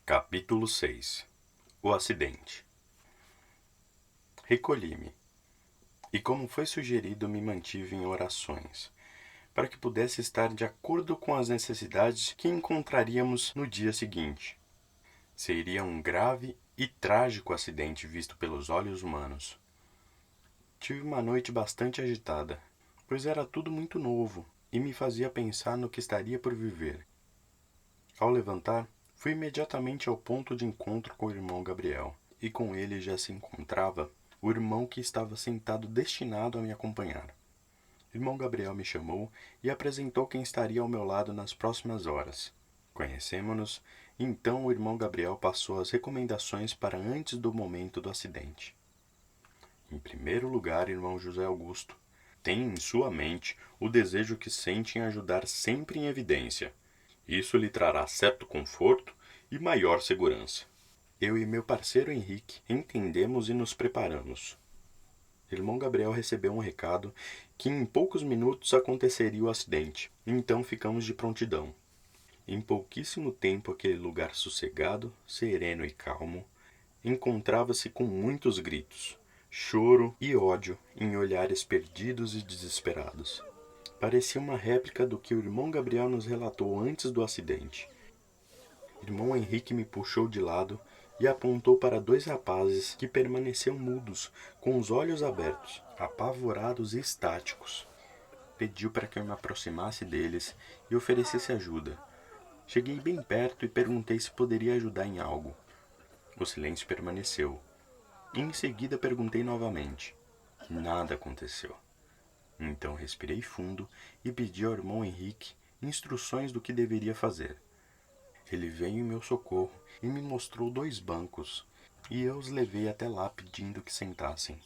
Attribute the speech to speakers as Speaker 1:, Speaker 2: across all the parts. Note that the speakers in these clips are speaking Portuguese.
Speaker 1: Capítulo 6. O acidente. Recolhi-me, e como foi sugerido, me mantive em orações, para que pudesse estar de acordo com as necessidades que encontraríamos no dia seguinte. Seria um grave e trágico acidente visto pelos olhos humanos. Tive uma noite bastante agitada, pois era tudo muito novo e me fazia pensar no que estaria por viver. Ao levantar, fui imediatamente ao ponto de encontro com o irmão Gabriel, e com ele já se encontrava o irmão que estava sentado destinado a me acompanhar. O irmão Gabriel me chamou e apresentou quem estaria ao meu lado nas próximas horas. Conhecemo-nos, e então o irmão Gabriel passou as recomendações para antes do momento do acidente. Em primeiro lugar, irmão José Augusto, tem em sua mente o desejo que sente em ajudar sempre em evidência. Isso lhe trará certo conforto e maior segurança. Eu e meu parceiro Henrique entendemos e nos preparamos. Irmão Gabriel recebeu um recado que em poucos minutos aconteceria o acidente, então ficamos de prontidão. Em pouquíssimo tempo aquele lugar sossegado, sereno e calmo, encontrava-se com muitos gritos, choro e ódio em olhares perdidos e desesperados. Parecia uma réplica do que o irmão Gabriel nos relatou antes do acidente. Irmão Henrique me puxou de lado e apontou para dois rapazes que permaneciam mudos, com os olhos abertos, apavorados e estáticos. Pediu para que eu me aproximasse deles e oferecesse ajuda. Cheguei bem perto e perguntei se poderia ajudar em algo. O silêncio permaneceu. Em seguida perguntei novamente. Nada aconteceu. Então respirei fundo e pedi ao irmão Henrique instruções do que deveria fazer. Ele veio em meu socorro e me mostrou 2 bancos, e eu os levei até lá pedindo que sentassem.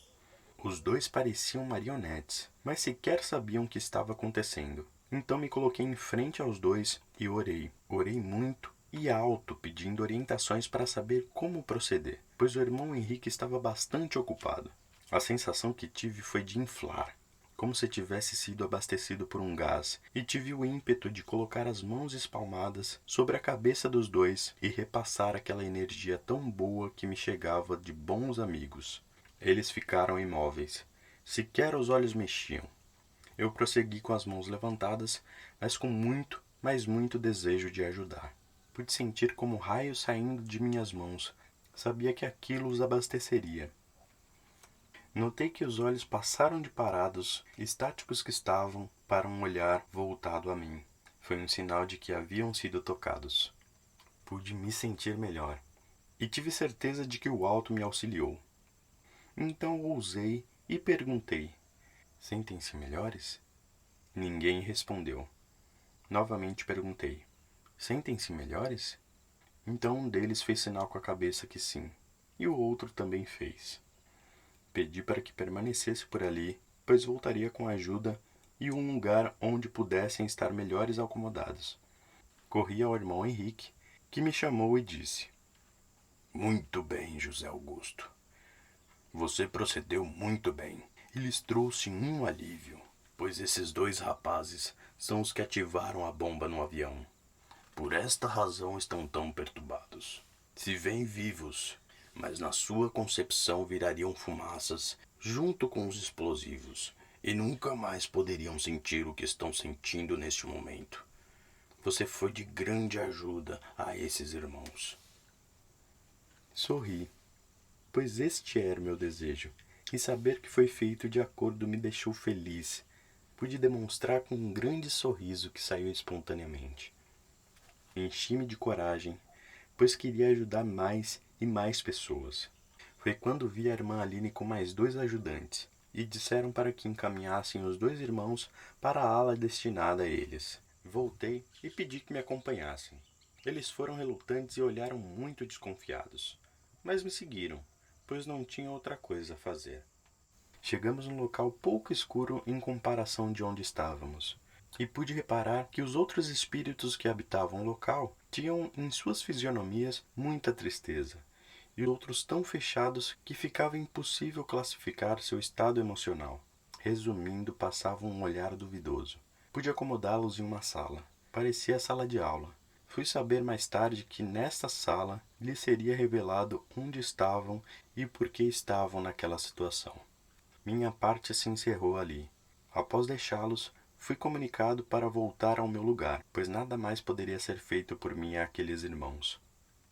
Speaker 1: Os 2 pareciam marionetes, mas sequer sabiam o que estava acontecendo. Então me coloquei em frente aos 2 e orei. Orei muito e alto, pedindo orientações para saber como proceder, pois o irmão Henrique estava bastante ocupado. A sensação que tive foi de inflar, como se tivesse sido abastecido por um gás, e tive o ímpeto de colocar as mãos espalmadas sobre a cabeça dos 2 e repassar aquela energia tão boa que me chegava de bons amigos. Eles ficaram imóveis. Sequer os olhos mexiam. Eu prossegui com as mãos levantadas, mas com muito, mas muito desejo de ajudar. Pude sentir como raios saindo de minhas mãos. Sabia que aquilo os abasteceria. Notei que os olhos passaram de parados, estáticos que estavam, para um olhar voltado a mim. Foi um sinal de que haviam sido tocados. Pude me sentir melhor, e tive certeza de que o alto me auxiliou. Então ousei e perguntei: sentem-se melhores? Ninguém respondeu. Novamente perguntei: sentem-se melhores? Então um deles fez sinal com a cabeça que sim, e o outro também fez. Pedi para que permanecesse por ali, pois voltaria com ajuda e um lugar onde pudessem estar melhores acomodados. Corri ao irmão Henrique, que me chamou e disse: muito bem, José Augusto. Você procedeu muito bem e lhes trouxe um alívio, pois esses 2 rapazes são os que ativaram a bomba no avião. Por esta razão estão tão perturbados. Se veem vivos, mas na sua concepção virariam fumaças junto com os explosivos e nunca mais poderiam sentir o que estão sentindo neste momento. Você foi de grande ajuda a esses irmãos. Sorri, pois este era o meu desejo, e saber que foi feito de acordo me deixou feliz. Pude demonstrar com um grande sorriso que saiu espontaneamente. Enchi-me de coragem, pois queria ajudar mais e mais pessoas. Foi quando vi a irmã Aline com mais 2 ajudantes, e disseram para que encaminhassem os 2 irmãos para a ala destinada a eles. Voltei e pedi que me acompanhassem. Eles foram relutantes e olharam muito desconfiados, mas me seguiram, pois não tinham outra coisa a fazer. Chegamos num local pouco escuro em comparação de onde estávamos, e pude reparar que os outros espíritos que habitavam o local tinham em suas fisionomias muita tristeza, e outros tão fechados que ficava impossível classificar seu estado emocional. Resumindo, passavam um olhar duvidoso. Pude acomodá-los em uma sala. Parecia a sala de aula. Fui saber mais tarde que nesta sala lhe seria revelado onde estavam e por que estavam naquela situação. Minha parte se encerrou ali. Após deixá-los, fui comunicado para voltar ao meu lugar, pois nada mais poderia ser feito por mim e aqueles irmãos.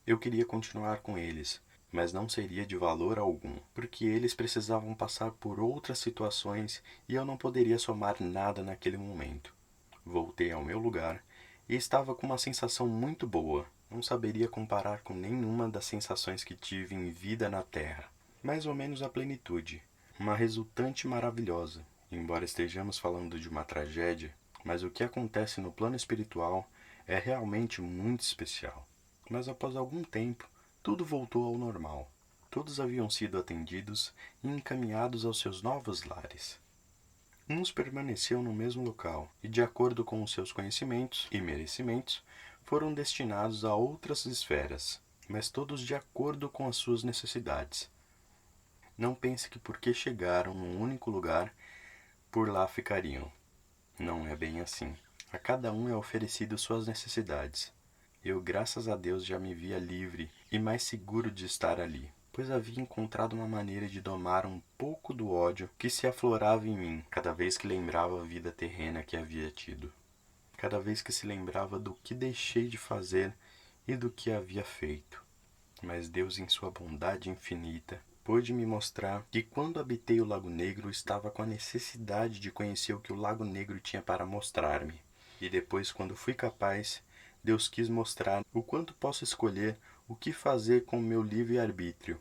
Speaker 1: Eu queria continuar com eles, mas não seria de valor algum, porque eles precisavam passar por outras situações e eu não poderia somar nada naquele momento. Voltei ao meu lugar e estava com uma sensação muito boa. Não saberia comparar com nenhuma das sensações que tive em vida na Terra. Mais ou menos a plenitude, uma resultante maravilhosa. Embora estejamos falando de uma tragédia, mas o que acontece no plano espiritual é realmente muito especial. Mas após algum tempo, tudo voltou ao normal. Todos haviam sido atendidos e encaminhados aos seus novos lares. Uns permaneciam no mesmo local e, de acordo com os seus conhecimentos e merecimentos, foram destinados a outras esferas, mas todos de acordo com as suas necessidades. Não pense que porque chegaram num único lugar, por lá ficariam. Não é bem assim. A cada um é oferecido suas necessidades. Eu, graças a Deus, já me via livre e mais seguro de estar ali, pois havia encontrado uma maneira de domar um pouco do ódio que se aflorava em mim cada vez que lembrava a vida terrena que havia tido. Cada vez que se lembrava do que deixei de fazer e do que havia feito. Mas Deus, em sua bondade infinita, pôde me mostrar que quando habitei o Lago Negro estava com a necessidade de conhecer o que o Lago Negro tinha para mostrar-me. E depois, quando fui capaz, Deus quis mostrar o quanto posso escolher o que fazer com o meu livre-arbítrio.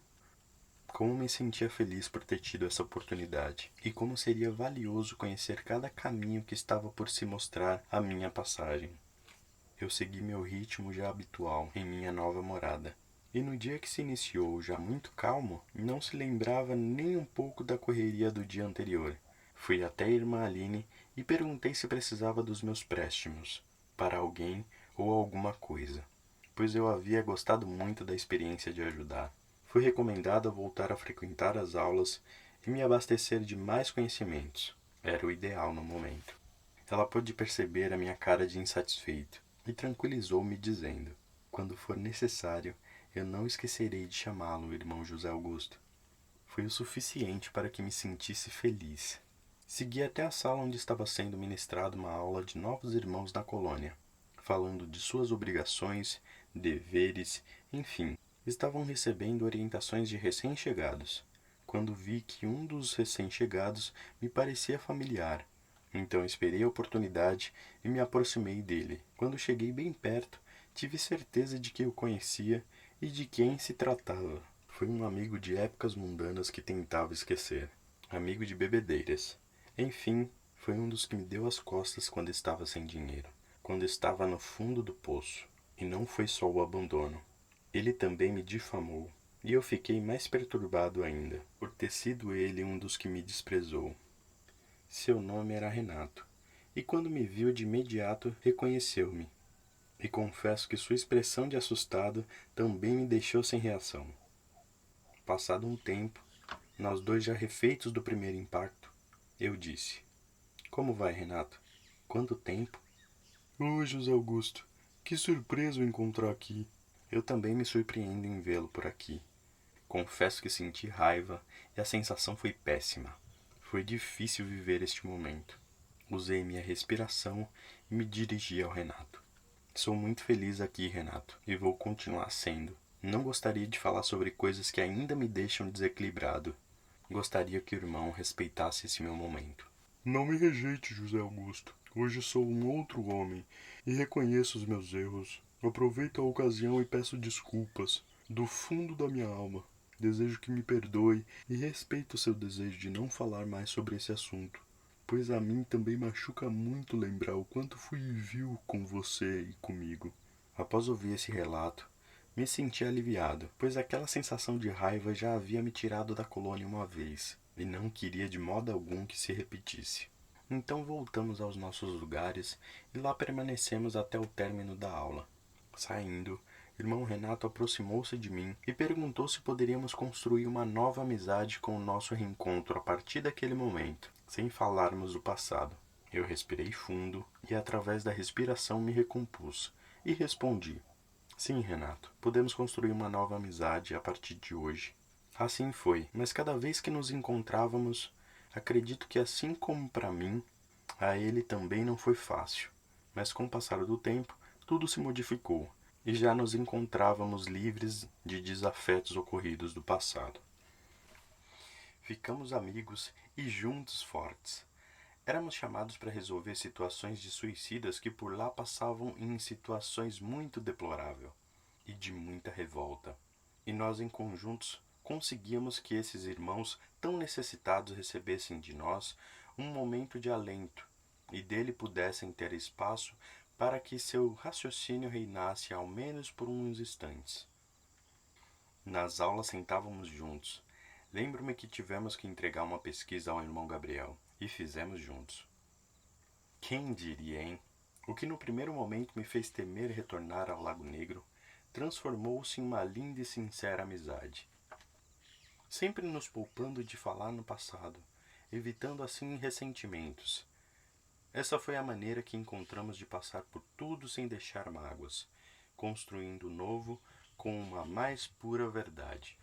Speaker 1: Como me sentia feliz por ter tido essa oportunidade, e como seria valioso conhecer cada caminho que estava por se mostrar à minha passagem. Eu segui meu ritmo já habitual em minha nova morada. E no dia que se iniciou, já muito calmo, não se lembrava nem um pouco da correria do dia anterior. Fui até a irmã Aline e perguntei se precisava dos meus préstimos, para alguém ou alguma coisa, pois eu havia gostado muito da experiência de ajudar. Fui recomendado a voltar a frequentar as aulas e me abastecer de mais conhecimentos. Era o ideal no momento. Ela pôde perceber a minha cara de insatisfeito e tranquilizou-me dizendo: quando for necessário, eu não esquecerei de chamá-lo, irmão José Augusto. Foi o suficiente para que me sentisse feliz. Segui até a sala onde estava sendo ministrada uma aula de novos irmãos na colônia, falando de suas obrigações, deveres, enfim, estavam recebendo orientações de recém-chegados, quando vi que um dos recém-chegados me parecia familiar. Então esperei a oportunidade e me aproximei dele. Quando cheguei bem perto, tive certeza de que o conhecia e de quem se tratava. Foi um amigo de épocas mundanas que tentava esquecer. Amigo de bebedeiras. Enfim, foi um dos que me deu as costas quando estava sem dinheiro. Quando estava no fundo do poço. E não foi só o abandono. Ele também me difamou. E eu fiquei mais perturbado ainda, por ter sido ele um dos que me desprezou. Seu nome era Renato. E quando me viu de imediato, reconheceu-me. E confesso que sua expressão de assustado também me deixou sem reação. Passado um tempo, nós dois já refeitos do primeiro impacto, eu disse: como vai, Renato? Quanto tempo? Oi, José Augusto. Que surpresa o encontrar aqui. Eu também me surpreendo em vê-lo por aqui. Confesso que senti raiva e a sensação foi péssima. Foi difícil viver este momento. Usei minha respiração e me dirigi ao Renato. Sou muito feliz aqui, Renato, e vou continuar sendo. Não gostaria de falar sobre coisas que ainda me deixam desequilibrado. Gostaria que o irmão respeitasse esse meu momento. Não me rejeite, José Augusto. Hoje sou um outro homem e reconheço os meus erros. Aproveito a ocasião e peço desculpas do fundo da minha alma. Desejo que me perdoe e respeito seu desejo de não falar mais sobre esse assunto, pois a mim também machuca muito lembrar o quanto fui vil com você e comigo. Após ouvir esse relato, me senti aliviado, pois aquela sensação de raiva já havia me tirado da colônia uma vez, e não queria de modo algum que se repetisse. Então voltamos aos nossos lugares e lá permanecemos até o término da aula. Saindo, irmão Renato aproximou-se de mim e perguntou se poderíamos construir uma nova amizade com o nosso reencontro a partir daquele momento, sem falarmos do passado. Eu respirei fundo e, através da respiração, me recompus E respondi: sim, Renato, podemos construir uma nova amizade a partir de hoje. Assim foi, mas cada vez que nos encontrávamos, acredito que assim como para mim, a ele também não foi fácil. Mas com o passar do tempo, tudo se modificou e já nos encontrávamos livres de desafetos ocorridos do passado. Ficamos amigos e juntos fortes. Éramos chamados para resolver situações de suicidas que por lá passavam em situações muito deploráveis e de muita revolta. E nós em conjuntos conseguíamos que esses irmãos tão necessitados recebessem de nós um momento de alento e dele pudessem ter espaço para que seu raciocínio reinasse ao menos por uns instantes. Nas aulas sentávamos juntos. Lembro-me que tivemos que entregar uma pesquisa ao irmão Gabriel e fizemos juntos. Quem diria, hein? O que no primeiro momento me fez temer retornar ao Lago Negro transformou-se em uma linda e sincera amizade. Sempre nos poupando de falar no passado, evitando assim ressentimentos. Essa foi a maneira que encontramos de passar por tudo sem deixar mágoas, construindo o novo com uma mais pura verdade.